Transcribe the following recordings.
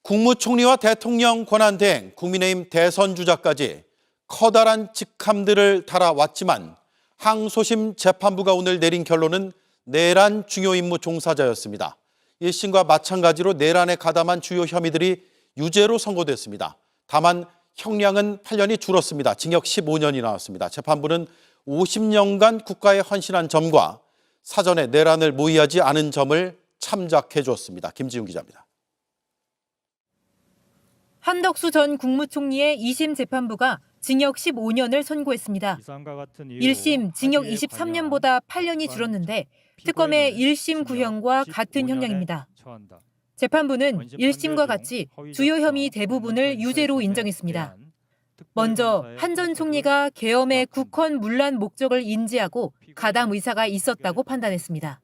국무총리와 대통령 권한대행, 국민의힘 대선 주자까지 커다란 직함들을 달아왔지만 항소심 재판부가 오늘 내린 결론은 내란 중요 임무 종사자였습니다. 1심과 마찬가지로 내란에 가담한 주요 혐의들이 유죄로 선고됐습니다. 다만 형량은 8년이 줄었습니다. 징역 15년이 나왔습니다. 재판부는 50년간 국가에 헌신한 점과 사전에 내란을 모의하지 않은 점을 참작해 줬습니다. 김지훈 기자입니다. 한덕수 전 국무총리의 2심 재판부가 징역 15년을 선고했습니다. 1심 징역 23년보다 8년이 줄었는데 특검의 1심 구형과 같은 형량입니다. 재판부는 1심과 같이 주요 혐의 대부분을 유죄로 인정했습니다. 먼저 한 전 총리가 계엄의 국헌 문란 목적을 인지하고 가담 의사가 있었다고 판단했습니다.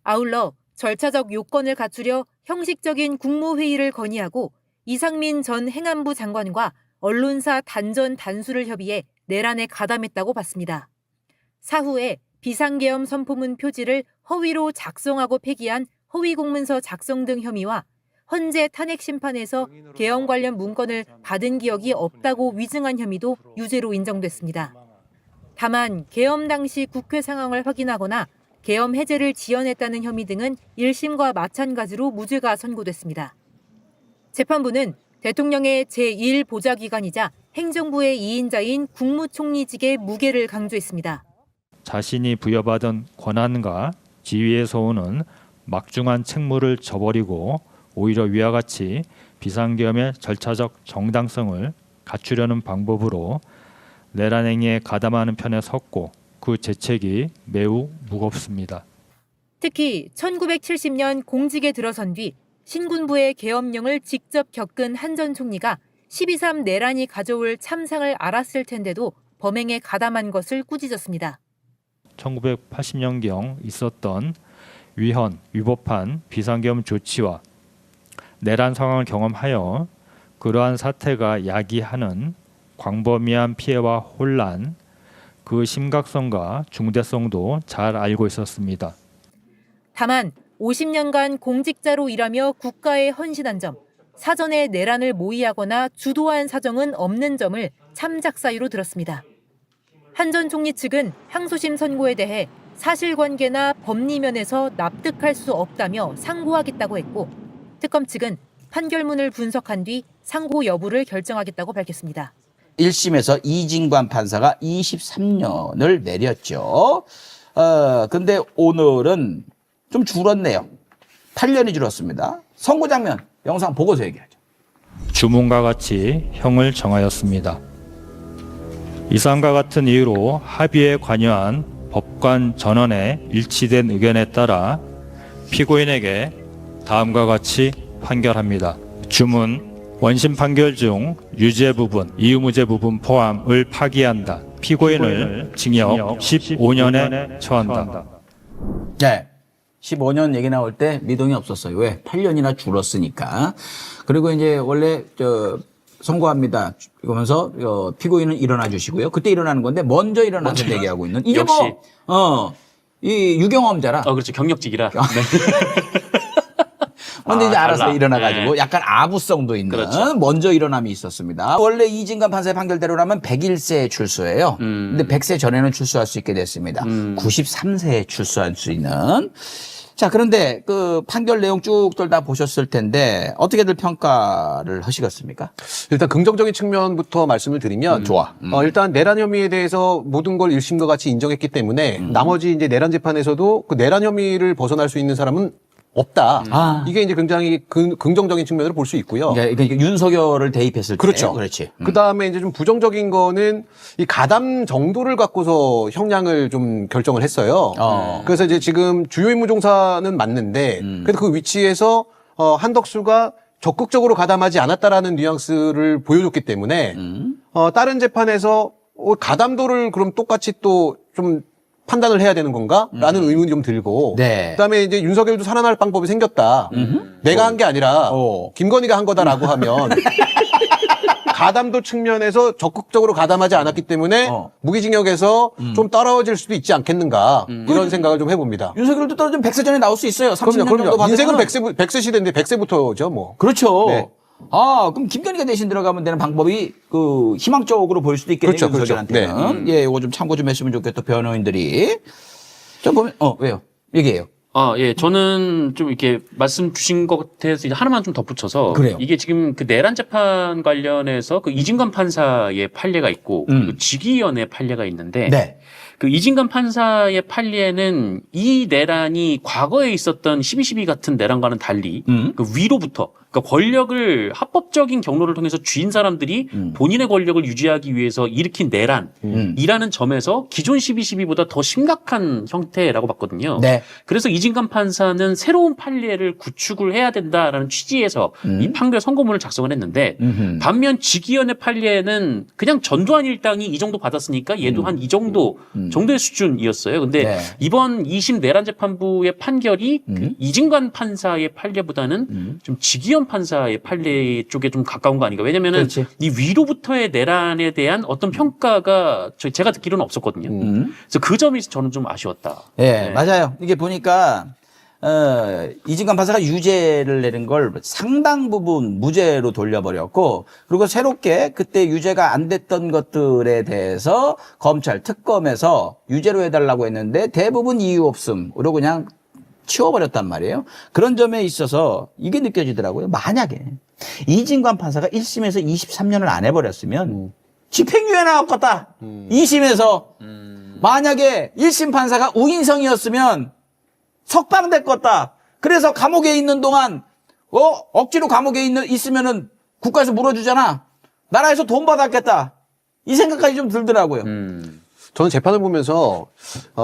아울러 절차적 요건을 갖추려 형식적인 국무회의를 건의하고 이상민 전 행안부 장관과 언론사 단전 단수를 협의해 내란에 가담했다고 봤습니다. 사후에 비상계엄 선포문 표지를 허위로 작성하고 폐기한 허위공문서 작성 등 혐의와 헌재 탄핵 심판에서 계엄 관련 문건을 받은 기억이 없다고 위증한 혐의도 유죄로 인정됐습니다. 다만 계엄 당시 국회 상황을 확인하거나 계엄 해제를 지연했다는 혐의 등은 1심과 마찬가지로 무죄가 선고됐습니다. 재판부는 대통령의 제1보좌기관이자 행정부의 2인자인 국무총리직의 무게를 강조했습니다. 자신이 부여받은 권한과 지위에서 오는 막중한 책무를 저버리고 오히려 위와 같이 비상계엄의 절차적 정당성을 갖추려는 방법으로 내란 행위에 가담하는 편에 섰고 그 죄책이 매우 무겁습니다. 특히 1970년 공직에 들어선 뒤 신군부의 계엄령을 직접 겪은 한 전 총리가 12.3 내란이 가져올 참상을 알았을 텐데도 범행에 가담한 것을 꾸짖었습니다. 1980년경 있었던 위헌, 위법한 비상계엄 조치와 내란 상황을 경험하여 그러한 사태가 야기하는 광범위한 피해와 혼란, 그 심각성과 중대성도 잘 알고 있었습니다. 다만 50년간 공직자로 일하며 국가에 헌신한 점, 사전에 내란을 모의하거나 주도한 사정은 없는 점을 참작 사유로 들었습니다. 한 전 총리 측은 항소심 선고에 대해 사실관계나 법리면에서 납득할 수 없다며 상고하겠다고 했고 특검 측은 판결문을 분석한 뒤 상고 여부를 결정하겠다고 밝혔습니다. 1심에서 이진관 판사가 23년을 내렸죠. 근데 오늘은 좀 줄었네요. 8년이 줄었습니다. 선고 장면 영상 보고서 얘기하죠. 주문과 같이 형을 정하였습니다. 이상과 같은 이유로 합의에 관여한 법관 전원의 일치된 의견에 따라 피고인에게 다음과 같이 판결합니다. 주문, 원심 판결 중 유죄 부분, 이유무죄 부분 포함을 파기한다. 피고인을 징역 15년에 처한다. 네. 15년 얘기 나올 때 미동이 없었어요. 왜? 8년이나 줄었으니까. 그리고 이제 원래 선고합니다. 이러면서 피고인은 일어나 주시고요. 그때 일어나는 건데 먼저 일어나서 얘기하고 있는. 이게 역시. 이 유경험자라. 그렇죠. 경력직이라. 네. 근데 이제 알아서 달라. 일어나가지고 네. 약간 아부성도 있는 그렇죠. 먼저 일어남이 있었습니다. 원래 이진관 판사의 판결대로라면 101세에 출소예요. 근데 100세 전에는 출소할 수 있게 됐습니다. 93세에 출소할 수 있는. 자, 그런데 그 판결 내용 쭉 돌다 보셨을 텐데 어떻게들 평가를 하시겠습니까? 일단 긍정적인 측면부터 말씀을 드리면 좋아. 일단 내란 혐의에 대해서 모든 걸 1심과 같이 인정했기 때문에 나머지 이제 내란 재판에서도 그 내란 혐의를 벗어날 수 있는 사람은 없다. 이게 이제 굉장히 긍정적인 측면으로 볼 수 있고요. 그러니까 윤석열을 대입했을 때. 그렇죠. 그렇지. 그 다음에 이제 좀 부정적인 거는 이 가담 정도를 갖고서 형량을 좀 결정을 했어요. 그래서 이제 지금 주요 임무 종사는 맞는데, 그래도 그 위치에서 한덕수가 적극적으로 가담하지 않았다라는 뉘앙스를 보여줬기 때문에, 다른 재판에서 가담도를 그럼 똑같이 또 좀 판단을 해야 되는 건가? 라는 의문이 좀 들고. 네. 그다음에 이제 윤석열도 살아날 방법이 생겼다. 내가 한 게 아니라 김건희가 한 거다라고 하면 가담도 측면에서 적극적으로 가담하지 않았기 때문에 무기징역에서 좀 떨어질 수도 있지 않겠는가. 이런 생각을 좀 해봅니다. 윤석열도 떨어지면 100세 전에 나올 수 있어요. 30년 그럼요. 정도 받으면. 인생은 100세 시대인데 100세부터죠, 뭐. 그렇죠. 네. 그럼 김건희가 대신 들어가면 되는 방법이 그 희망적으로 보일 수도 있겠네요. 그렇죠, 그렇죠. 윤석열한테는. 예, 이거 좀 참고 좀 했으면 좋겠다. 변호인들이. 좀 보면 왜요? 얘기해요. 예, 저는 좀 이렇게 말씀 주신 것 같아서 이제 하나만 좀 덧붙여서. 그래요. 이게 지금 그 내란 재판 관련해서 그 이진관 판사의 판례가 있고, 그리고 직위원회 판례가 있는데. 네. 그 이진관 판사의 판례는 이 내란이 과거에 있었던 12.12 같은 내란과는 달리 그 위로부터 그러니까 권력을 합법적인 경로를 통해서 쥐인 사람들이 본인의 권력을 유지하기 위해서 일으킨 내란이라는 점에서 기존 12.12보다 더 심각한 형태라고 봤거든요. 네. 그래서 이진관 판사는 새로운 판례를 구축을 해야 된다라는 취지에서 이 판결 선고문을 작성을 했는데 반면 직위원회 판례는 그냥 전두환 일당이 이 정도 받았으니까 얘도 한 이 정도 정도의 수준이었어요. 근데 네. 이번 2심 내란재판부의 판결이 그 이진관 판사의 판례보다는 좀 직위원 판사의 판례 쪽에 좀 가까운 거 아닌가. 왜냐면은 그렇지. 이 위로부터의 내란에 대한 어떤 평가가 제가 듣기로는 없었거든요. 그래서 그 점이 저는 좀 아쉬웠다. 예, 맞아요. 이게 보니까 이진관 판사가 유죄를 내린 걸 상당 부분 무죄로 돌려버렸고, 그리고 새롭게 그때 유죄가 안 됐던 것들에 대해서 검찰 특검에서 유죄로 해달라고 했는데 대부분 이유 없음으로 그냥 치워버렸단 말이에요. 그런 점에 있어서 이게 느껴지더라고요. 만약에 이진관 판사가 1심에서 23년을 안 해버렸으면 집행유예 나왔겠다. 2심에서 만약에 1심 판사가 우인성이었으면 석방됐겠다. 그래서 감옥에 있는 동안 억지로 감옥에 있으면은 국가에서 물어주잖아. 나라에서 돈 받았겠다. 이 생각까지 좀 들더라고요. 저는 재판을 보면서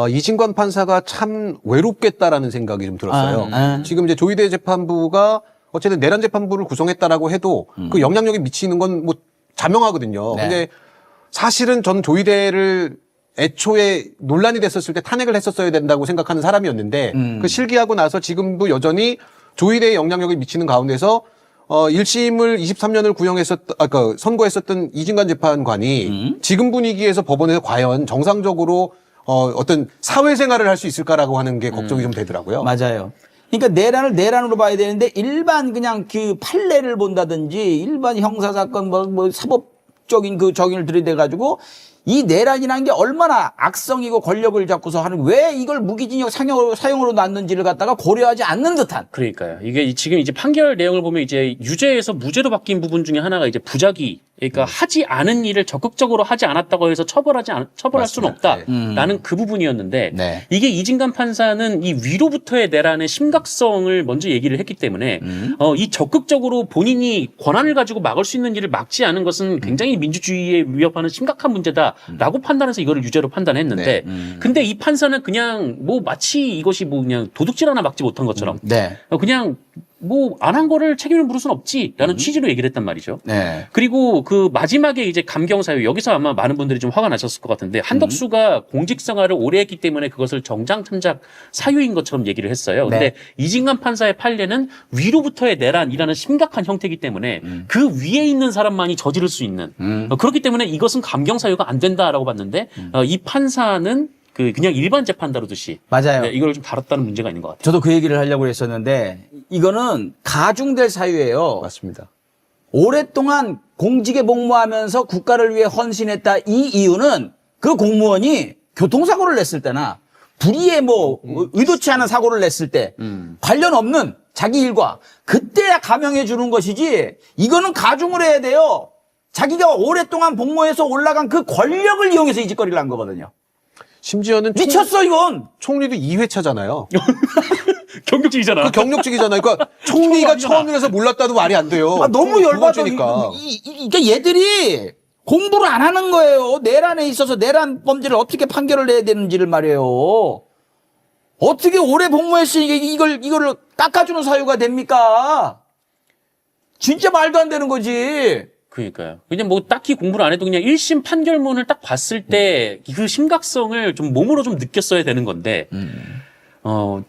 이진관 판사가 참 외롭겠다라는 생각이 좀 들었어요. 지금 이제 조희대 재판부가 어쨌든 내란 재판부를 구성했다라고 해도 그 영향력이 미치는 건 뭐 자명하거든요. 네. 근데 사실은 전 조희대를 애초에 논란이 됐었을 때 탄핵을 했었어야 된다고 생각하는 사람이었는데 그 실기하고 나서 지금도 여전히 조희대의 영향력이 미치는 가운데서 1심을 23년을 선고했었던 이진관 재판관이 지금 분위기에서 법원에서 과연 정상적으로 어떤 사회생활을 할 수 있을까라고 하는 게 걱정이 좀 되더라고요. 맞아요. 그러니까 내란을 내란으로 봐야 되는데 일반 그냥 그 판례를 본다든지 일반 형사사건 뭐 사법적인 그 정의를 들이대가지고 이 내란이라는 게 얼마나 악성이고 권력을 잡고서 하는 왜 이걸 무기징역 사형으로 놨는지를 갖다가 고려하지 않는 듯한. 그러니까요. 이게 지금 이제 판결 내용을 보면 이제 유죄에서 무죄로 바뀐 부분 중에 하나가 이제 부작위. 그러니까 하지 않은 일을 적극적으로 하지 않았다고 해서 처벌할 수는 없다라는 그 부분이었는데 네. 이게 이진관 판사는 이 위로부터의 내란의 심각성을 먼저 얘기를 했기 때문에 이 적극적으로 본인이 권한을 가지고 막을 수 있는 일을 막지 않은 것은 굉장히 민주주의에 위협하는 심각한 문제다라고 판단해서 이거를 유죄로 판단했는데 근데 이 판사는 그냥 뭐 마치 이것이 뭐 그냥 도둑질 하나 막지 못한 것처럼 네. 그냥 뭐 안 한 거를 책임을 물을 수는 없지라는 취지로 얘기를 했단 말이죠. 네. 그리고 그 마지막에 이제 감경사유 여기서 아마 많은 분들이 좀 화가 나셨을 것 같은데 한덕수가 공직 생활을 오래 했기 때문에 그것을 정장 참작 사유인 것처럼 얘기를 했어요. 근데 네. 이진관 판사의 판례는 위로부터의 내란이라는 심각한 형태이기 때문에 그 위에 있는 사람만이 저지를 수 있는 그렇기 때문에 이것은 감경사유가 안 된다라고 봤는데 이 판사는 그냥 일반 재판 다루듯이 맞아요. 네, 이걸 좀 다뤘다는 문제가 있는 것 같아요. 저도 그 얘기를 하려고 했었는데 이거는 가중될 사유예요. 맞습니다. 오랫동안 공직에 복무하면서 국가를 위해 헌신했다. 이 이유는 그 공무원이 교통사고를 냈을 때나 불의의 뭐 의도치 않은 사고를 냈을 때 관련 없는 자기 일과 그때야 감형해 주는 것이지 이거는 가중을 해야 돼요. 자기가 오랫동안 복무해서 올라간 그 권력을 이용해서 이 짓거리를 한 거거든요. 심지어는 미쳤어 이건. 총리도 2회차잖아요. 경력직이잖아. 그 경력직이잖아요. 그러니까 총리가 처음이라서 몰랐다도 말이 안 돼요. 너무 두 열받아. 번째니까. 그러니까 얘들이 공부를 안 하는 거예요. 내란에 있어서 내란 범죄를 어떻게 판결을 내야 되는지를 말이에요. 어떻게 오래 복무했으니까 이걸 깎아주는 사유가 됩니까? 진짜 말도 안 되는 거지. 그러니까요. 그냥 뭐 딱히 공부를 안 해도 그냥 1심 판결문을 딱 봤을 때 그 심각성을 좀 몸으로 좀 느꼈어야 되는 건데,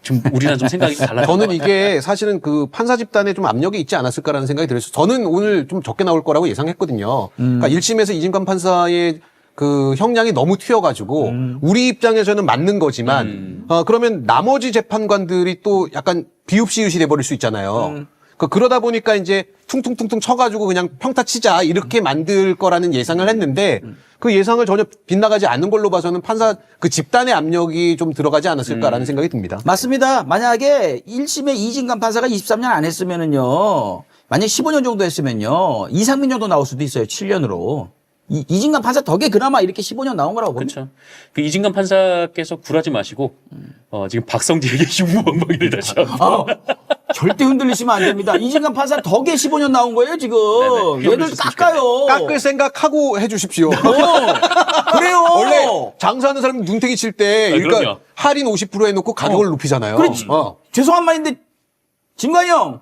좀 우리랑 좀 생각이 달라요. 저는 이게 사실은 그 판사 집단에 좀 압력이 있지 않았을까라는 생각이 들었어요. 저는 오늘 좀 적게 나올 거라고 예상했거든요. 그러니까 1심에서 이진관 판사의 그 형량이 너무 튀어가지고 우리 입장에서는 맞는 거지만 그러면 나머지 재판관들이 또 약간 비읍시읒이 돼버릴 수 있잖아요. 그러다 보니까 이제 퉁퉁퉁퉁 쳐가지고 그냥 평타 치자 이렇게 만들 거라는 예상을 했는데 그 예상을 전혀 빗나가지 않는 걸로 봐서는 판사 그 집단의 압력이 좀 들어가지 않았을까라는 생각이 듭니다. 맞습니다. 만약에 1심에 이진관 판사가 23년 안 했으면은요, 만약 15년 정도 했으면요, 이상민 정도 나올 수도 있어요. 7년으로. 이진관 판사 덕에 그나마 이렇게 15년 나온 거라고 봅니다. 그렇죠. 그 이진관 판사께서 굴하지 마시고 지금 박성재에게 흉무방망이를 다시 한번. 절대 흔들리시면 안 됩니다. 이진관 판사 덕에 15년 나온 거예요, 지금. 네네. 얘들 깎아요. 깎을 생각하고 해주십시오. 그래요. 원래 장사하는 사람이 눈탱이 칠 때 그러니까 그럼요. 할인 50% 해놓고 가격을 높이잖아요. 그렇지. 죄송한 말인데, 진관이 형,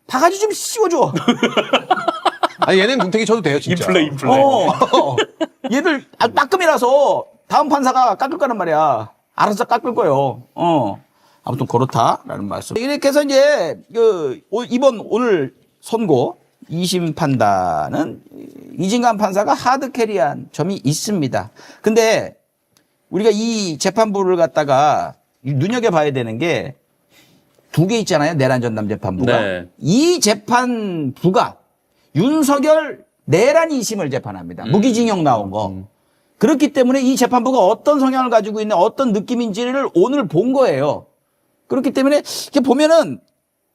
바가지 좀 씌워줘. 아니, 얘는 눈탱이 쳐도 돼요, 진짜. 인플레. 얘들 따끔이라서 다음 판사가 깎을 거란 말이야. 알아서 깎을 거예요. 아무튼 그렇다라는 말씀. 이렇게 해서 이제 이번 오늘 선고 2심 판단은 이진관 판사가 하드캐리한 점이 있습니다. 근데 우리가 이 재판부를 갖다가 눈여겨봐야 되는 게 두 개 있잖아요. 내란 전담 재판부가. 네. 이 재판부가 윤석열 내란 2심을 재판합니다. 무기징역 나온 거. 그렇기 때문에 이 재판부가 어떤 성향을 가지고 있는 어떤 느낌인지를 오늘 본 거예요. 그렇기 때문에 이렇게 보면은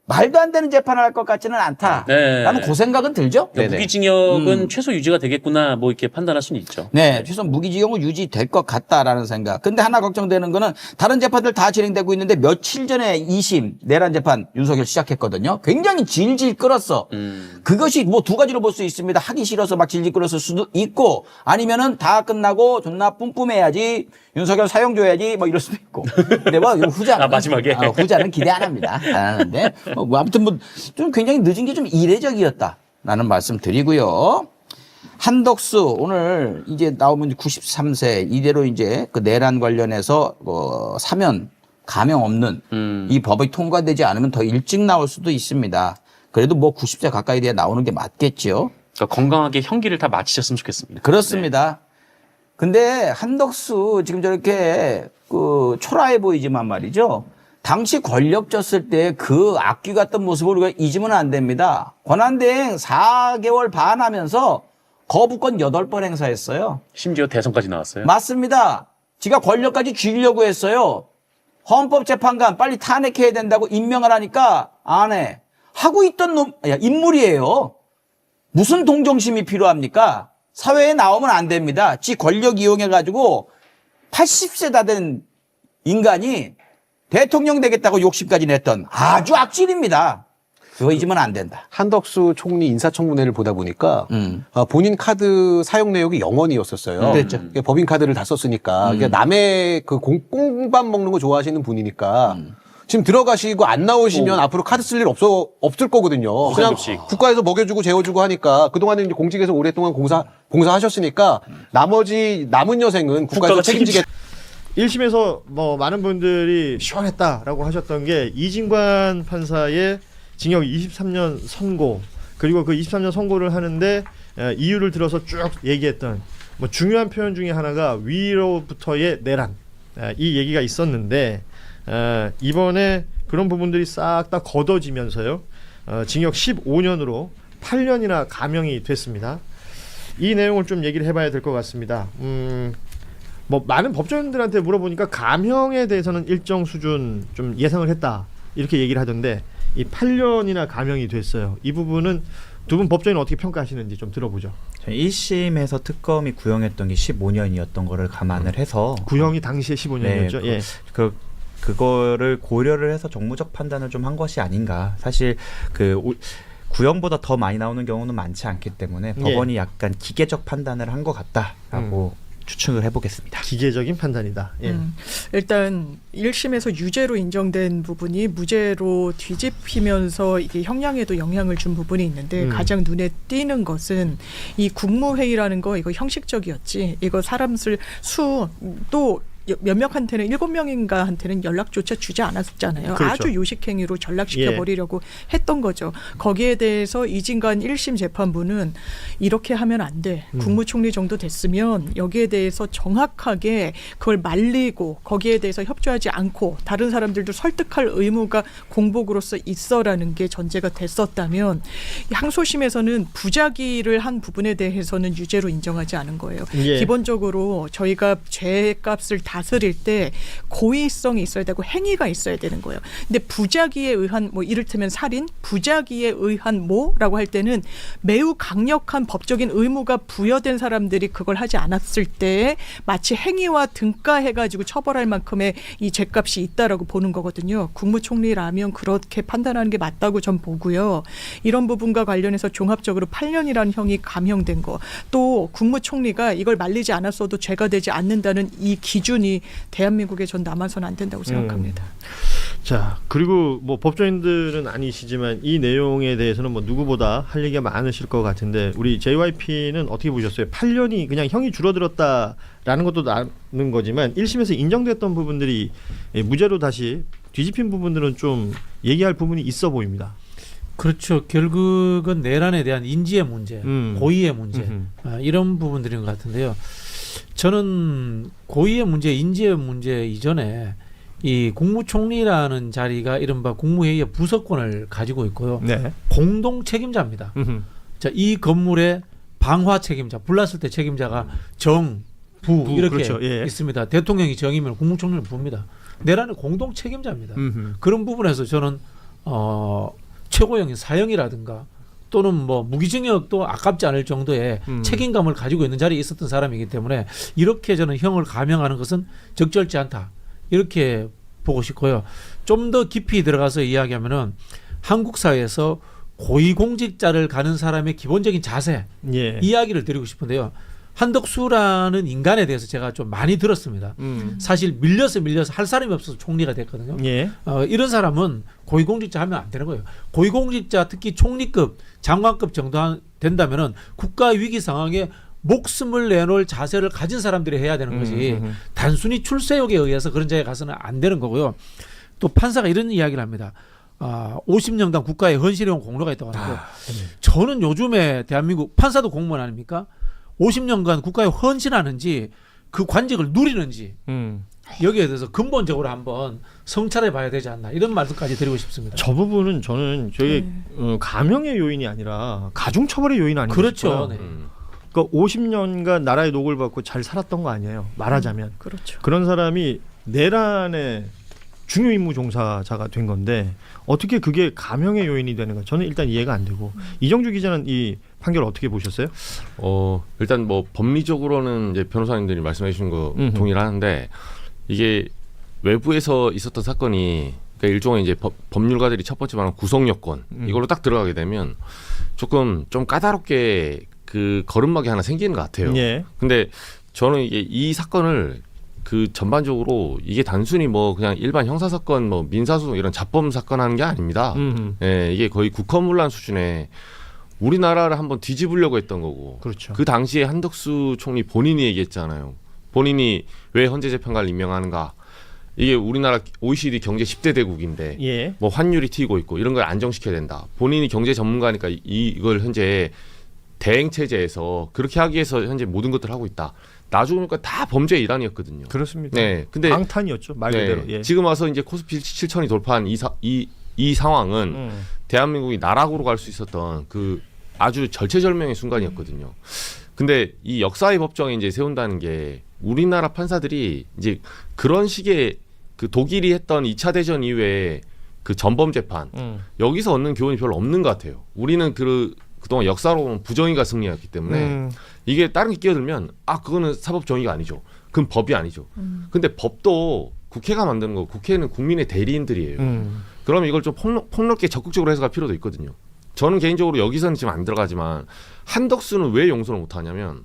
말도 안 되는 재판을 할 것 같지는 않다라는 그 생각은 들죠. 그러니까 무기징역은 최소 유지가 되겠구나 뭐 이렇게 판단할 수는 있죠. 네, 최소 무기징역은 유지될 것 같다라는 생각. 근데 하나 걱정되는 거는 다른 재판들 다 진행되고 있는데 며칠 전에 2심 내란 재판 윤석열 시작했거든요. 굉장히 질질 끌었어. 그것이 뭐 두 가지로 볼 수 있습니다. 하기 싫어서 막 질질 끌었을 수도 있고 아니면은 다 끝나고 존나 뿜뿜해야지 윤석열 사형 줘야지 뭐 이럴 수도 있고. 근데 뭐 후자는 마지막에 후자는 기대 안 합니다. 안 하는데 뭐 아무튼 뭐 좀 굉장히 늦은 게 좀 이례적이었다라는 말씀 드리고요. 한덕수 오늘 이제 나오면 93세 이대로 이제 그 내란 관련해서 사면 감형 없는 이 법이 통과되지 않으면 더 일찍 나올 수도 있습니다. 그래도 뭐 90세 가까이 돼야 나오는 게 맞겠죠. 그러니까 건강하게 형기를 다 마치셨으면 좋겠습니다. 그렇습니다. 근데 한덕수 지금 저렇게 초라해 보이지만 말이죠. 당시 권력 졌을 때 그 악귀 같던 모습을 우리가 잊으면 안 됩니다. 권한대행 4개월 반 하면서 거부권 8번 행사했어요. 심지어 대선까지 나왔어요. 맞습니다. 지가 권력까지 쥐려고 했어요. 헌법재판관 빨리 탄핵해야 된다고 임명을 하니까 안 해. 하고 있던 인물이에요. 무슨 동정심이 필요합니까? 사회에 나오면 안 됩니다. 지 권력 이용해가지고 80세 다 된 인간이 대통령 되겠다고 욕심까지 냈던 아주 악질입니다. 그거 잊으면 안 된다. 한덕수 총리 인사청문회를 보다 보니까 본인 카드 사용 내역이 0원이었었어요. 그랬죠. 법인 카드를 다 썼으니까 그러니까 남의 그 꽁밥 먹는 거 좋아하시는 분이니까 지금 들어가시고 안 나오시면 앞으로 카드 쓸 일 없을 거거든요. 그냥 없이. 국가에서 먹여주고 재워주고 하니까 그동안에 이제 공직에서 오랫동안 봉사하셨으니까 나머지 남은 여생은 국가에서 책임지겠다. 1심에서 뭐 많은 분들이 시원했다라고 하셨던 게 이진관 판사의 징역 23년 선고 그리고 그 23년 선고를 하는데 이유를 들어서 쭉 얘기했던 뭐 중요한 표현 중에 하나가 위로부터의 내란 이 얘기가 있었는데 이번에 그런 부분들이 싹 다 걷어지면서요 징역 15년으로 8년이나 감형이 됐습니다. 이 내용을 좀 얘기를 해봐야 될 것 같습니다. 뭐 많은 법조인들한테 물어보니까 감형에 대해서는 일정 수준 좀 예상을 했다 이렇게 얘기를 하던데 이 8년이나 감형이 됐어요. 이 부분은 두 분 법조인 어떻게 평가하시는지 좀 들어보죠. 1심에서 특검이 구형했던 게 15년이었던 거를 감안을 해서 구형이 당시에 15년이었죠. 네, 그거를 고려를 해서 정무적 판단을 좀 한 것이 아닌가. 사실 구형보다 더 많이 나오는 경우는 많지 않기 때문에 법원이 약간 기계적 판단을 한 것 같다라고 추측을 해보겠습니다. 기계적인 판단이다. 예. 일단 1심에서 유죄로 인정된 부분이 무죄로 뒤집히면서 이게 형량에도 영향을 준 부분이 있는데 가장 눈에 띄는 것은 이 국무회의라는 거 이거 형식적이었지. 이거 사람 수 또 몇 명한테는 7명인가한테는 연락조차 주지 않았잖아요. 그렇죠. 아주 요식행위로 전락시켜 버리려고 했던 거죠. 거기에 대해서 이진관 1심 재판부는 이렇게 하면 안 돼. 국무총리 정도 됐으면 여기에 대해서 정확하게 그걸 말리고 거기에 대해서 협조하지 않고 다른 사람들도 설득할 의무가 공복으로서 있어라는 게 전제가 됐었다면 항소심에서는 부작위를 한 부분에 대해서는 유죄로 인정하지 않은 거예요. 예. 기본적으로 저희가 죄값을 다스릴 때 고의성이 있어야 되고 행위가 있어야 되는 거예요. 근데 부작위에 의한 뭐 이를테면 살인, 부작위에 의한 뭐라고 할 때는 매우 강력한 법적인 의무가 부여된 사람들이 그걸 하지 않았을 때 마치 행위와 등가해가지고 처벌할 만큼의 이 죄값이 있다라고 보는 거거든요. 국무총리라면 그렇게 판단하는 게 맞다고 전 보고요. 이런 부분과 관련해서 종합적으로 8년이라는 형이 감형된 거, 또 국무총리가 이걸 말리지 않았어도 죄가 되지 않는다는 이 기준이 대한민국에 전 남아서는 안 된다고 생각합니다. 자, 그리고 뭐 법조인들은 아니시지만 이 내용에 대해서는 뭐 누구보다 할 얘기가 많으실 것 같은데 우리 JYP는 어떻게 보셨어요? 8년이 그냥 형이 줄어들었다라는 것도 나는 거지만 1심에서 인정됐던 부분들이 무죄로 다시 뒤집힌 부분들은 좀 얘기할 부분이 있어 보입니다. 그렇죠. 결국은 내란에 대한 인지의 문제, 고의의 문제 이런 부분들인 것 같은데요. 저는 고의의 문제, 인지의 문제 이전에 이 국무총리라는 자리가 이른바 국무회의의 부서권을 가지고 있고요. 네. 공동 책임자입니다. 자, 이 건물의 방화 책임자, 불났을 때 책임자가 정, 부 이렇게 그렇죠. 예. 있습니다. 대통령이 정이면 국무총리는 부입니다. 내란의 공동 책임자입니다. 그런 부분에서 저는 최고형인 사형이라든가 또는 뭐 무기징역도 아깝지 않을 정도의 책임감을 가지고 있는 자리에 있었던 사람이기 때문에 이렇게 저는 형을 감형하는 것은 적절치 않다. 이렇게 보고 싶고요. 좀 더 깊이 들어가서 이야기하면은 한국 사회에서 고위공직자를 가는 사람의 기본적인 자세 예. 이야기를 드리고 싶은데요. 한덕수라는 인간에 대해서 제가 좀 많이 들었습니다. 사실 밀려서 할 사람이 없어서 총리가 됐거든요. 예. 이런 사람은 고위공직자 하면 안 되는 거예요. 고위공직자 특히 총리급, 장관급 정도 된다면은 국가 위기 상황에 목숨을 내놓을 자세를 가진 사람들이 해야 되는 거지. 단순히 출세욕에 의해서 그런 자리에 가서는 안 되는 거고요. 또 판사가 이런 이야기를 합니다. 50년간 국가에 헌신해온 공로가 있다고 하는데 저는 요즘에 대한민국 판사도 공무원 아닙니까? 50년간 국가에 헌신하는지 그 관직을 누리는지 여기에 대해서 근본적으로 한번 성찰해 봐야 되지 않나 이런 말씀까지 드리고 싶습니다. 저 부분은 저는 저희 감형의 요인이 아니라 가중처벌의 요인 아닌가 그렇죠. 싶어요. 네. 그러니까 50년간 나라의 녹을 받고 잘 살았던 거 아니에요. 말하자면. 그렇죠. 그런 사람이 내란의 중요 임무 종사자가 된 건데 어떻게 그게 감형의 요인이 되는가? 저는 일단 이해가 안 되고 이정주 기자는 이 판결 어떻게 보셨어요? 일단 뭐 법리적으로는 이제 변호사님들이 말씀해 주신 거 동의를 하는데 이게 외부에서 있었던 사건이 그러니까 일종의 이제 법률가들이 첫 번째 말하는 구성 요건 이걸로 딱 들어가게 되면 조금 좀 까다롭게 그 걸음막이 하나 생기는 것 같아요. 예. 근데 저는 이게 이 사건을 그 전반적으로 이게 단순히 뭐 그냥 일반 형사 사건, 뭐 민사소송 이런 잡범 사건 하는 게 아닙니다. 예, 이게 거의 국헌문란 수준의 우리나라를 한번 뒤집으려고 했던 거고. 그렇죠. 그 당시에 한덕수 총리 본인이 얘기했잖아요. 본인이 왜 헌재재판관을 임명하는가? 이게 우리나라 OECD 경제 10대 대국인데 예. 뭐 환율이 튀고 있고 이런 걸 안정시켜야 된다. 본인이 경제 전문가니까 이걸 현재 대행 체제에서 그렇게 하기 위해서 현재 모든 것들을 하고 있다. 나중에 보니까 다 범죄의 일환이었거든요. 그렇습니다. 네, 근데 방탄이었죠 말 그대로. 예. 지금 와서 이제 코스피 7천이 돌파한 이 상황은 대한민국이 나락으로 갈 수 있었던 그 아주 절체절명의 순간이었거든요. 근데 이 역사의 법정에 이제 세운다는 게 우리나라 판사들이 이제 그런 식의 그 독일이 했던 2차 대전 이후에 그 전범 재판 여기서 얻는 교훈이 별로 없는 것 같아요. 우리는 그동안 역사로 보면 부정의가 승리했기 때문에 이게 다른 게 끼어들면 그거는 사법 정의가 아니죠. 그건 법이 아니죠. 근데 법도 국회가 만드는 거고 국회는 국민의 대리인들이에요. 그럼 이걸 좀 폭넓게 적극적으로 해석할 필요도 있거든요. 저는 개인적으로 여기서는 지금 안 들어가지만 한덕수는 왜 용서를 못하냐면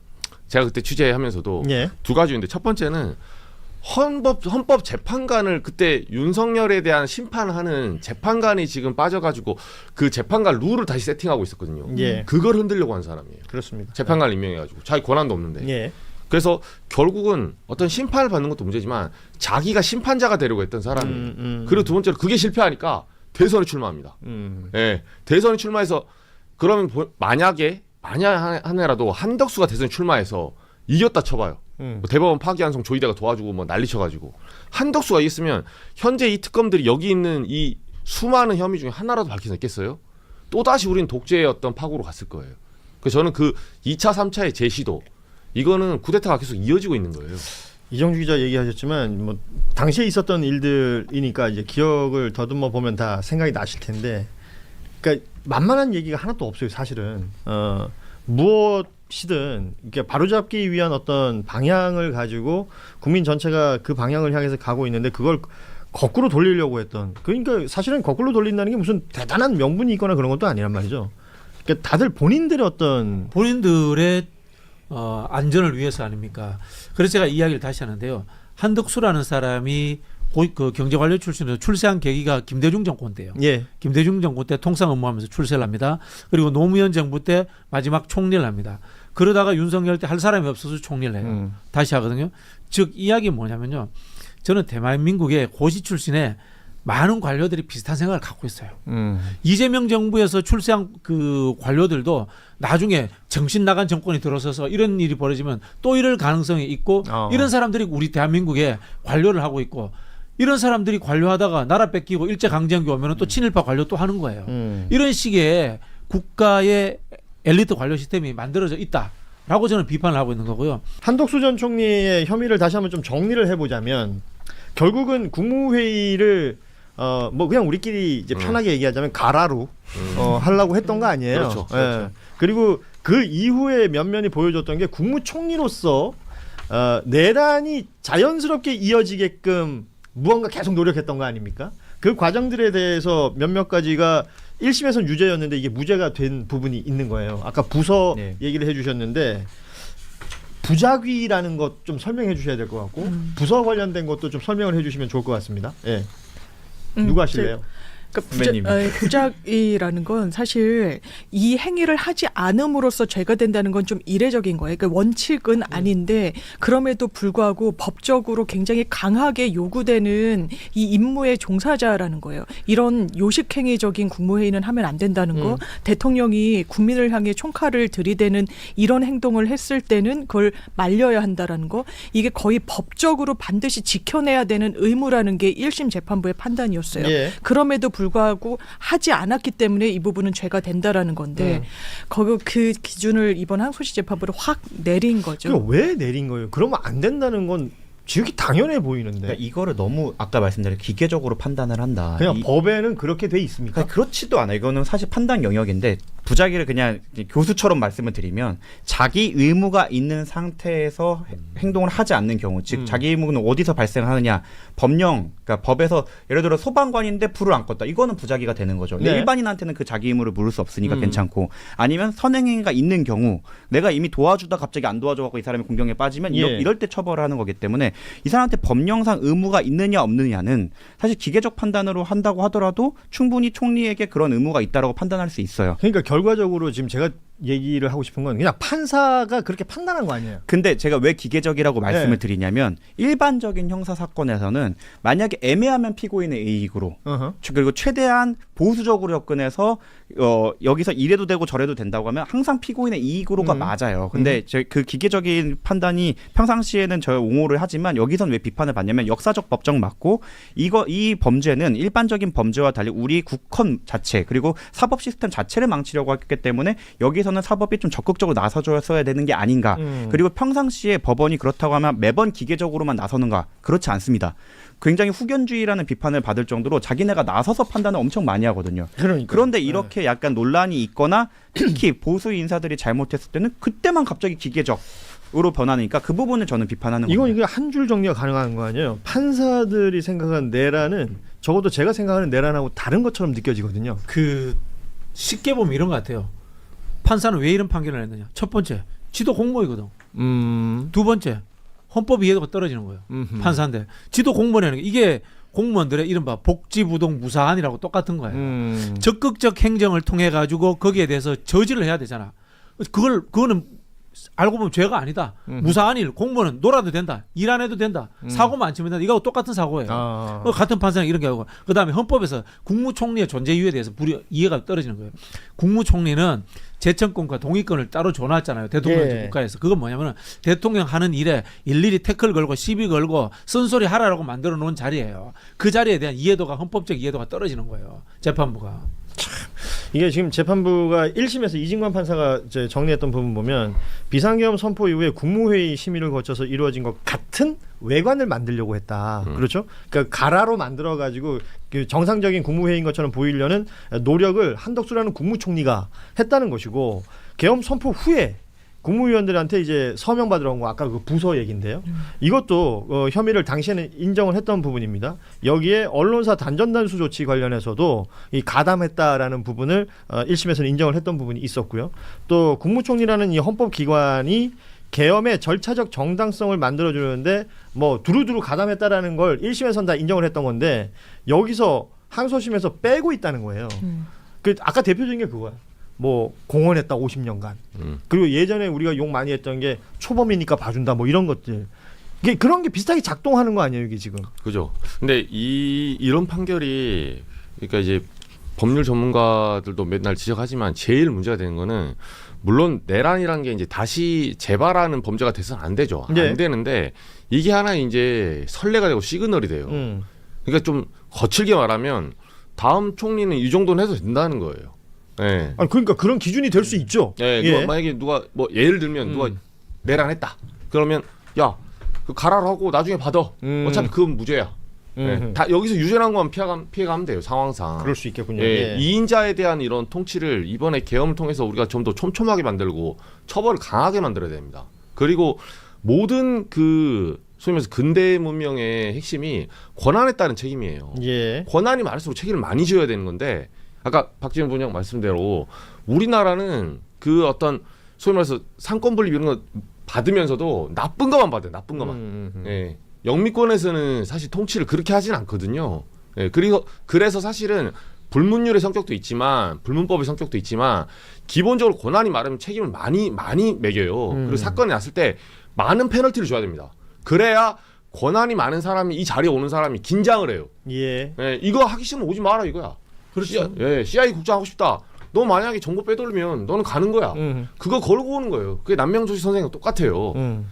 제가 그때 취재하면서도 예. 두 가지인데 첫 번째는 헌법 재판관을 그때 윤석열에 대한 심판하는 재판관이 지금 빠져가지고 그 재판관 룰을 다시 세팅하고 있었거든요. 예. 그걸 흔들려고 한 사람이에요. 그렇습니다. 재판관 임명해가지고 자기 권한도 없는데. 예. 그래서 결국은 어떤 심판을 받는 것도 문제지만 자기가 심판자가 되려고 했던 사람이 그리고 두 번째로 그게 실패하니까 대선에 출마합니다. 예, 대선에 출마해서 그러면 만약 한 해라도 한덕수가 대선에 출마해서 이겼다 쳐봐요. 뭐 대법원 파기환송 조이다가 도와주고 뭐 난리 쳐가지고 한덕수가 이겼으면 현재 이 특검들이 여기 있는 이 수많은 혐의 중에 하나라도 밝힐 수 있겠어요? 또다시 우리는 독재의 어떤 파고로 갔을 거예요. 그래서 저는 그 2차, 3차의 제시도 이거는 쿠데타가 계속 이어지고 있는 거예요. 이정주 기자 얘기하셨지만 뭐 당시에 있었던 일들이니까 이제 기억을 더듬어 보면 다 생각이 나실 텐데, 그러니까 만만한 얘기가 하나도 없어요, 사실은. 무엇이든 이렇게 바로잡기 위한 어떤 방향을 가지고 국민 전체가 그 방향을 향해서 가고 있는데 그걸 거꾸로 돌리려고 했던, 그러니까 사실은 거꾸로 돌린다는 게 무슨 대단한 명분이 있거나 그런 것도 아니란 말이죠. 그러니까 다들 본인들의 안전을 위해서 아닙니까? 그래서 제가 이야기를 다시 하는데요. 한덕수라는 사람이 그 경제관료 출신으로 출세한 계기가 김대중 정권 때예요. 예. 김대중 정권 때 통상 업무하면서 출세를 합니다. 그리고 노무현 정부 때 마지막 총리를 합니다. 그러다가 윤석열 때 할 사람이 없어서 총리를 해요. 다시 하거든요. 즉 이야기 뭐냐면요. 저는 대한민국의 고시 출신의 많은 관료들이 비슷한 생각을 갖고 있어요. 이재명 정부에서 출세한 그 관료들도 나중에 정신 나간 정권이 들어서서 이런 일이 벌어지면 또 이럴 가능성이 있고 이런 사람들이 우리 대한민국에 관료를 하고 있고 이런 사람들이 관료하다가 나라 뺏기고 일제강점기 오면 또 친일파 관료 또 하는 거예요. 이런 식의 국가의 엘리트 관료 시스템이 만들어져 있다라고 저는 비판을 하고 있는 거고요. 한덕수 전 총리의 혐의를 다시 한번 좀 정리를 해보자면 결국은 국무회의를 뭐 그냥 우리끼리 이제 편하게 얘기하자면 가라로 하려고 했던 거 아니에요. 그렇죠. 예. 그리고 그 이후에 면면이 보여줬던 게 국무총리로서 내란이 자연스럽게 이어지게끔 무언가 계속 노력했던 거 아닙니까? 그 과정들에 대해서 몇몇 가지가 1심에서는 유죄였는데 이게 무죄가 된 부분이 있는 거예요. 아까 부서 얘기를 해주셨는데 부작위라는 것 좀 설명해 주셔야 될 것 같고 부서 관련된 것도 좀 설명을 해주시면 좋을 것 같습니다. 예. 누가 하실래요? 그러니까 부작이라는 건 사실 이 행위를 하지 않음으로써 죄가 된다는 건 좀 이례적인 거예요. 그러니까 원칙은 아닌데 그럼에도 불구하고 법적으로 굉장히 강하게 요구되는 이 임무의 종사자라는 거예요. 이런 요식행위적인 국무회의는 하면 안 된다는 거. 대통령이 국민을 향해 총칼을 들이대는 이런 행동을 했을 때는 그걸 말려야 한다라는 거. 이게 거의 법적으로 반드시 지켜내야 되는 의무라는 게 1심 재판부의 판단이었어요. 예. 그럼에도 불구하고 하지 않았기 때문에 이 부분은 죄가 된다라는 건데 그 기준을 이번 항소심 재판부로 확 내린 거죠. 그럼 왜 내린 거예요? 그러면 안 된다는 건 지극히 당연해 보이는데. 그러니까 이거를 너무 아까 말씀드린 기계적으로 판단을 한다. 그냥 법에는 그렇게 돼 있습니까? 그러니까 그렇지도 않아요. 이거는 사실 판단 영역인데 부작위를 그냥 교수처럼 말씀을 드리면 자기 의무가 있는 상태에서 행동을 하지 않는 경우, 즉 자기 의무는 어디서 발생하느냐, 법령, 그러니까 법에서 예를 들어 소방관인데 불을 안 껐다, 이거는 부작위가 되는 거죠. 근데 일반인한테는 그 자기 의무를 물을 수 없으니까 괜찮고, 아니면 선행행위가 있는 경우 내가 이미 도와주다 갑자기 안 도와줘갖고 이 사람이 공경에 빠지면 이럴 때 처벌을 하는 거기 때문에 이 사람한테 법령상 의무가 있느냐 없느냐는 사실 기계적 판단으로 한다고 하더라도 충분히 총리에게 그런 의무가 있다라고 판단할 수 있어요. 그러니까 결과적으로 지금 제가 얘기를 하고 싶은 건 그냥 판사가 그렇게 판단한 거 아니에요. 근데 제가 왜 기계적이라고 말씀을 드리냐면 일반적인 형사 사건에서는 만약에 애매하면 피고인의 이익으로 그리고 최대한 보수적으로 접근해서 여기서 이래도 되고 저래도 된다고 하면 항상 피고인의 이익으로가 맞아요. 근데 그 기계적인 판단이 평상시에는 저 옹호를 하지만 여기선 왜 비판을 받냐면 역사적 법정 맞고 이 범죄는 일반적인 범죄와 달리 우리 국헌 자체 그리고 사법 시스템 자체를 망치려고 했기 때문에 여기서는 사법이 좀 적극적으로 나서줘야 되는 게 아닌가. 그리고 평상시에 법원이 그렇다고 하면 매번 기계적으로만 나서는가? 그렇지 않습니다. 굉장히 후견주의라는 비판을 받을 정도로 자기네가 나서서 판단을 엄청 많이 하거든요. 그런데 이렇게 약간 논란이 있거나 특히 보수 인사들이 잘못했을 때는 그때만 갑자기 기계적으로 변하니까 그 부분을 저는 비판하는 겁니다. 이건 한 줄 정리가 가능한 거 아니에요. 판사들이 생각한 내란은 적어도 제가 생각하는 내란하고 다른 것처럼 느껴지거든요. 그 쉽게 보면 이런 것 같아요. 판사는 왜 이런 판결을 했느냐. 첫 번째, 지도 공무이거든. 두 번째, 헌법 이해도가 떨어지는 거예요. 판사인데 지도 공무원이라는 게 이게 공무원들의 이른바 복지부동 무사안이라고 똑같은 거예요. 적극적 행정을 통해 가지고 거기에 대해서 저지를 해야 되잖아. 그거는 알고 보면 죄가 아니다. 무사한 일, 공무원은 놀아도 된다. 일 안 해도 된다. 사고만 안 치면 된다. 이거하고 똑같은 사고예요. 같은 판사는 이런 게 하고. 그다음에 헌법에서 국무총리의 존재 이유에 대해서 이해가 떨어지는 거예요. 국무총리는 재청권과 동의권을 따로 줘놨잖아요. 대통령 국가에서. 그건 뭐냐면 대통령 하는 일에 일일이 태클 걸고 시비 걸고 쓴소리 하라고 만들어 놓은 자리예요. 그 자리에 대한 이해도가 헌법적 이해도가 떨어지는 거예요. 재판부가. 이게 지금 재판부가 1심에서 이진관 판사가 이제 정리했던 부분 보면 비상계엄 선포 이후에 국무회의 심의를 거쳐서 이루어진 것 같은 외관을 만들려고 했다. 그렇죠? 그러니까 가라로 만들어 가지고 그 정상적인 국무회의인 것처럼 보이려는 노력을 한덕수라는 국무총리가 했다는 것이고, 계엄 선포 후에 국무위원들한테 이제 서명 받으러 온 거 아까 그 부서 얘긴데요. 이것도 혐의를 당시에는 인정을 했던 부분입니다. 여기에 언론사 단전단수 조치 관련해서도 이 가담했다라는 부분을 1심에서는 인정을 했던 부분이 있었고요. 또 국무총리라는 이 헌법기관이 계엄의 절차적 정당성을 만들어주는데 뭐 두루두루 가담했다라는 걸 1심에서는 다 인정을 했던 건데 여기서 항소심에서 빼고 있다는 거예요. 그 아까 대표적인 게 그거야. 뭐 공헌했다 50년간. 그리고 예전에 우리가 욕 많이 했던 게 초범이니까 봐준다 뭐 이런 것들. 이게 그런 게 비슷하게 작동하는 거 아니에요, 이게 지금? 그죠. 근데 이런 판결이 그러니까 이제 법률 전문가들도 맨날 지적하지만 제일 문제가 되는 거는 물론 내란이라는 게 이제 다시 재발하는 범죄가 돼서는 안 되죠. 네. 안 되는데 이게 하나 이제 선례가 되고 시그널이 돼요. 그러니까 좀 거칠게 말하면 다음 총리는 이 정도는 해도 된다는 거예요. 네. 아니 그러니까 그런 기준이 될 수 있죠. 네, 예. 만약에 누가 뭐 예를 들면 누가 내란했다. 그러면 야, 그 가라로 하고 나중에 받아. 어차피 그건 무죄야. 네. 다 여기서 유죄난 것만 피해가면 돼요. 상황상. 그럴 수 있겠군요. 예, 예. 이인자에 대한 이런 통치를 이번에 계엄을 통해서 우리가 좀 더 촘촘하게 만들고 처벌을 강하게 만들어야 됩니다. 그리고 모든 그 소위 말해서 근대 문명의 핵심이 권한에 따른 책임이에요. 예. 권한이 많을수록 책임을 많이 져야 되는 건데 아까 박지원 부장 말씀대로 우리나라는 그 어떤 소위 말해서 상권 분립 이런 거 받으면서도 나쁜 것만 받아요. 나쁜 것만. 예. 영미권에서는 사실 통치를 그렇게 하진 않거든요. 예. 그래서 사실은 불문율의 성격도 있지만 불문법의 성격도 있지만 기본적으로 권한이 많으면 책임을 많이 매겨요. 그리고 사건이 났을 때 많은 페널티를 줘야 됩니다. 그래야 권한이 많은 사람이 이 자리에 오는 사람이 긴장을 해요. 예. 예. 이거 하기 싫으면 오지 마라 이거야. 그렇죠. CIA 국장 하고 싶다. 너 만약에 정보 빼돌리면 너는 가는 거야. 그거 걸고 오는 거예요. 그게 남명조시 선생과 똑같아요.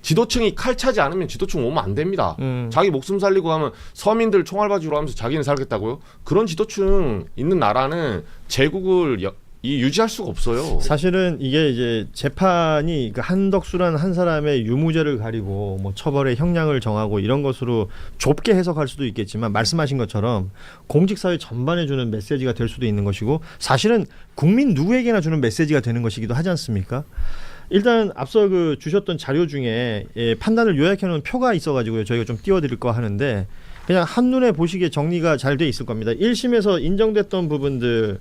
지도층이 칼 차지 않으면 지도층 오면 안 됩니다. 자기 목숨 살리고 하면 서민들 총알바지로 하면서 자기는 살겠다고요? 그런 지도층 있는 나라는 제국을 유지할 수가 없어요. 사실은 이게 이제 재판이 그 한덕수라는 한 사람의 유무죄를 가리고 뭐 처벌의 형량을 정하고 이런 것으로 좁게 해석할 수도 있겠지만 말씀하신 것처럼 공직사회 전반에 주는 메시지가 될 수도 있는 것이고 사실은 국민 누구에게나 주는 메시지가 되는 것이기도 하지 않습니까? 일단 앞서 그 주셨던 자료 중에 판단을 요약해놓은 표가 있어가지고요. 저희가 좀 띄워드릴 거 하는데 그냥 한눈에 보시기에 정리가 잘 돼 있을 겁니다. 1심에서 인정됐던 부분들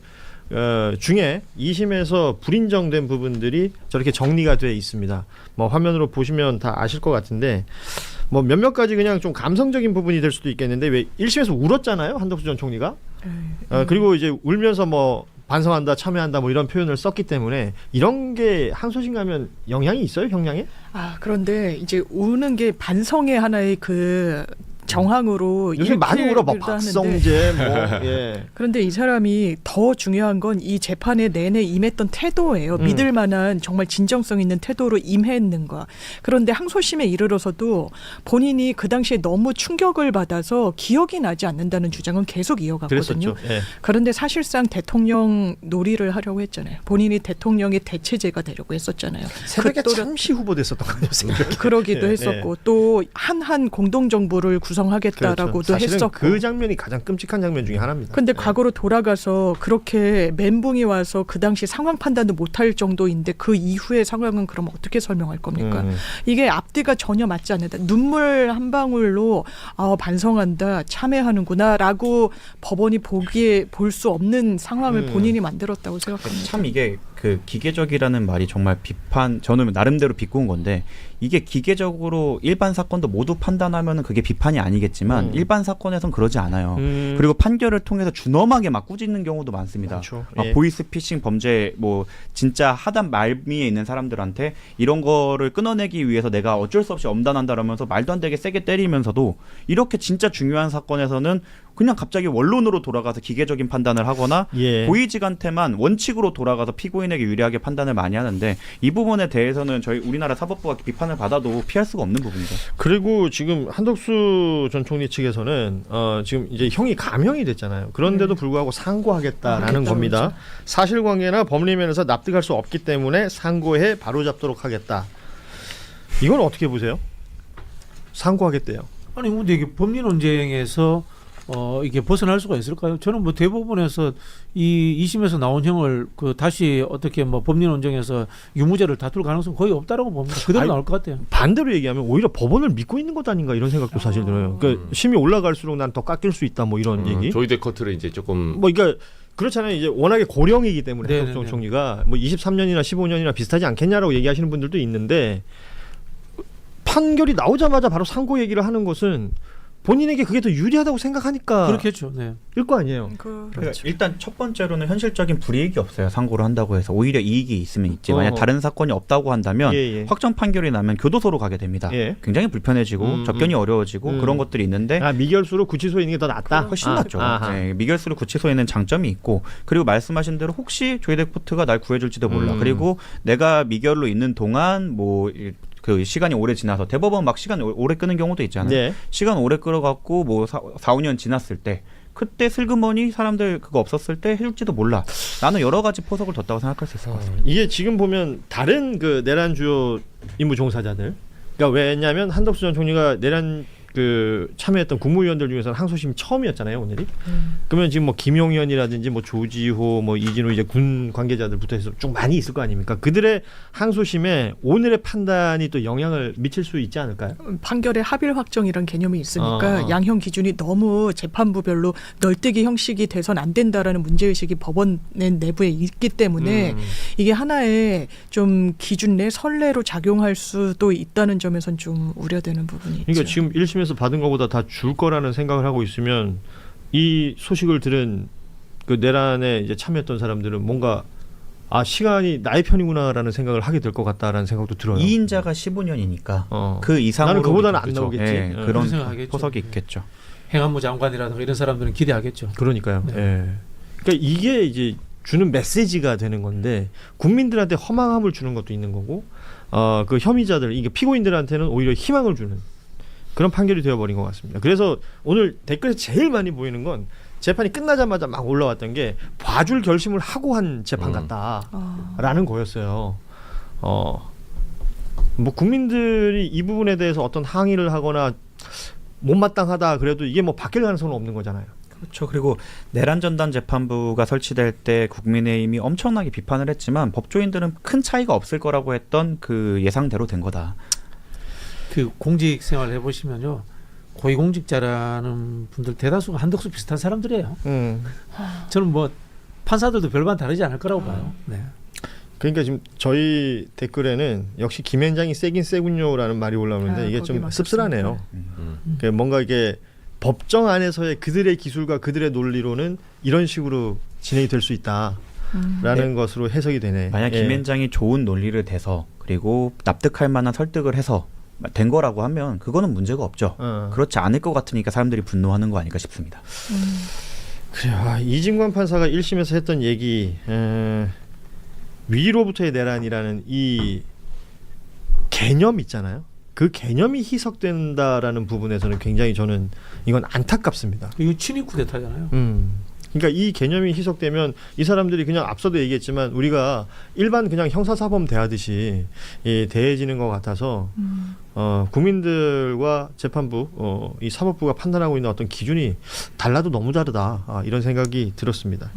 중에 2심에서 불인정된 부분들이 저렇게 정리가 돼 있습니다. 뭐 화면으로 보시면 다 아실 것 같은데 뭐 몇몇 가지 그냥 좀 감성적인 부분이 될 수도 있겠는데 왜 1심에서 울었잖아요. 한덕수 전 총리가. 그리고 이제 울면서 뭐 반성한다, 참여한다 뭐 이런 표현을 썼기 때문에 이런 게 항소심 가면 영향이 있어요, 형량에? 아, 그런데 이제 우는 게 반성의 하나의 그 정황으로 요즘 많이 울어 막 일으키기도 박성재 뭐 예. 그런데 이 사람이 더 중요한 건 이 재판에 내내 임했던 태도예요. 믿을 만한 정말 진정성 있는 태도로 임했는가. 그런데 항소심에 이르러서도 본인이 그 당시에 너무 충격을 받아서 기억이 나지 않는다는 주장은 계속 이어갔거든요. 예. 그런데 사실상 대통령 놀이를 하려고 했잖아요. 본인이 대통령의 대체제가 되려고 했었잖아요. 새벽에 그 잠시 후보됐었던 거 아니에요? 새벽에. 그러기도 예, 했었고 또 한한 공동정부를 구성하겠다라고도 그렇죠. 사실은 했었고. 그 장면이 가장 끔찍한 장면 중에 하나입니다. 근데 과거로 돌아가서 그렇게 멘붕이 와서 그 당시 상황 판단도 못할 정도인데 그 이후의 상황은 그럼 어떻게 설명할 겁니까? 이게 앞뒤가 전혀 맞지 않는다. 눈물 한 방울로 반성한다, 참회하는구나라고 법원이 볼 수 없는 상황을 본인이 만들었다고 생각합니다. 참 이게 그 기계적이라는 말이 정말 저는 나름대로 비꼬은 건데 이게 기계적으로 일반 사건도 모두 판단하면은 그게 비판이 아니겠지만 일반 사건에선 그러지 않아요. 그리고 판결을 통해서 준엄하게 막 꾸짖는 경우도 많습니다. 많죠. 막 예. 보이스피싱 범죄 뭐 진짜 하단 말미에 있는 사람들한테 이런 거를 끊어내기 위해서 내가 어쩔 수 없이 엄단한다라면서 말도 안 되게 세게 때리면서도 이렇게 진짜 중요한 사건에서는 그냥 갑자기 원론으로 돌아가서 기계적인 판단을 하거나 예. 고위직한테만 원칙으로 돌아가서 피고인에게 유리하게 판단을 많이 하는데 이 부분에 대해서는 저희 우리나라 사법부가 비판을 받아도 피할 수가 없는 부분이죠. 그리고 지금 한덕수 전 총리 측에서는 지금 이제 형이 감형이 됐잖아요. 그런데도 불구하고 상고하겠다라는 겁니다. 사실관계나 법리면에서 납득할 수 없기 때문에 상고해 바로잡도록 하겠다. 이건 어떻게 보세요? 상고하겠대요. 아니 근데 이게 법리 논쟁에서 이게 벗어날 수가 있을까요? 저는 뭐 대부분에서 이 2심에서 나온 형을 그 다시 어떻게 뭐 법리 논쟁에서 유무죄를 다툴 가능성 거의 없다라고 봅니다. 그대로 아니, 나올 것 같아요. 반대로 얘기하면 오히려 법원을 믿고 있는 것 아닌가 이런 생각도 사실 들어요. 그러니까 심이 올라갈수록 난 더 깎일 수 있다 뭐 이런 얘기. 조이 데커트를 이제 조금 뭐 그러니까 그렇잖아요. 이제 워낙에 고령이기 때문에 네네네. 한덕수 총리가 뭐 23년이나 15년이나 비슷하지 않겠냐라고 얘기하시는 분들도 있는데 판결이 나오자마자 바로 상고 얘기를 하는 것은 본인에게 그게 더 유리하다고 생각하니까 그렇겠죠. 네. 일 거 아니에요. 그러니까 일단 첫 번째로는 현실적인 불이익이 없어요. 상고를 한다고 해서 오히려 이익이 있으면 있지. 만약 다른 사건이 없다고 한다면 예. 확정 판결이 나면 교도소로 가게 됩니다. 예. 굉장히 불편해지고 접견이 어려워지고 그런 것들이 있는데 미결수로 구치소에 있는 게 더 낫다. 훨씬 낫죠. 네, 미결수로 구치소에 있는 장점이 있고 그리고 말씀하신 대로 혹시 조이 데코트가 날 구해줄지도 몰라. 그리고 내가 미결로 있는 동안 그 시간이 오래 지나서 대법원 막 시간 오래 끄는 경우도 있잖아요. 네.4, 시간 오래 끌어갖고 뭐 4, 5년 지났을 때 그때 슬그머니 사람들 그거 없었을 때 해줄지도 몰라. 나는 여러 가지 포석을 뒀다고 생각할 수 있을 것 같습니다. 이게 지금 보면 다른 그 내란 주요 임무 종사자들. 그러니까 왜냐하면 한덕수 전 총리가 내란 그 참여했던 국무위원들 중에서는 항소심 처음이었잖아요, 오늘이. 그러면 지금 뭐 김용현이라든지 뭐 조지호, 뭐 이진우 이제 군 관계자들부터 해서 쭉 많이 있을 거 아닙니까? 그들의 항소심에 오늘의 판단이 또 영향을 미칠 수 있지 않을까요? 판결의 합일 확정이란 개념이 있으니까 양형 기준이 너무 재판부별로 널뛰기 형식이 돼선 안 된다라는 문제의식이 법원 내부에 있기 때문에 이게 하나의 좀 기준 내 선례로 작용할 수도 있다는 점에선 좀 우려되는 부분이 있죠. 그러니까 지금 1심에서 받은 것보다 다 줄 거라는 생각을 하고 있으면 이 소식을 들은 그 내란에 이제 참여했던 사람들은 뭔가 시간이 나의 편이구나라는 생각을 하게 될 것 같다라는 생각도 들어요. 2인자가 15년이니까 그 이상으로 나는 그보다는 안 그렇죠. 나오겠지. 네, 그런 그런 생각하겠죠. 포석이 있겠죠. 행안부 장관이라든가 이런 사람들은 기대하겠죠. 그러니까요. 네. 예. 그러니까 이게 이제 주는 메시지가 되는 건데 국민들한테 허망함을 주는 것도 있는 거고 그 혐의자들 이게 피고인들한테는 오히려 희망을 주는 그런 판결이 되어버린 것 같습니다. 그래서 오늘 댓글에 제일 많이 보이는 건 재판이 끝나자마자 막 올라왔던 게 봐줄 결심을 하고 한 재판 같다라는 거였어요. 뭐 국민들이 이 부분에 대해서 어떤 항의를 하거나 못마땅하다 그래도 이게 뭐 바뀔 가능성은 없는 거잖아요. 그렇죠. 그리고 내란 전담 재판부가 설치될 때 국민의힘이 엄청나게 비판을 했지만 법조인들은 큰 차이가 없을 거라고 했던 그 예상대로 된 거다. 그 공직 생활 해보시면요, 고위공직자라는 분들 대다수가 한덕수 비슷한 사람들이에요. 저는 뭐 판사들도 별반 다르지 않을 거라고 봐요. 네. 그러니까 지금 저희 댓글에는 역시 김현장이 세긴 세군요라는 말이 올라오는데 이게 좀 씁쓸하네요. 그러니까 뭔가 이게 법정 안에서의 그들의 기술과 그들의 논리로는 이런 식으로 진행이 될 수 있다라는 것으로 해석이 되네. 만약 김현장이 좋은 논리를 대서 그리고 납득할 만한 설득을 해서 된 거라고 하면 그거는 문제가 없죠. 그렇지 않을 것 같으니까 사람들이 분노하는 거 아닐까 싶습니다. 그래요. 이진관 판사가 1심에서 했던 얘기 위로부터의 내란이라는 이 개념 있잖아요. 그 개념이 희석된다라는 부분에서는 굉장히 저는 이건 안타깝습니다. 이거 친위 쿠데타잖아요. 그러니까 이 개념이 희석되면 이 사람들이 그냥 앞서도 얘기했지만 우리가 일반 그냥 형사사범 대하듯이 대해지는 것 같아서 국민들과 재판부, 이 사법부가 판단하고 있는 어떤 기준이 달라도 너무 다르다 이런 생각이 들었습니다.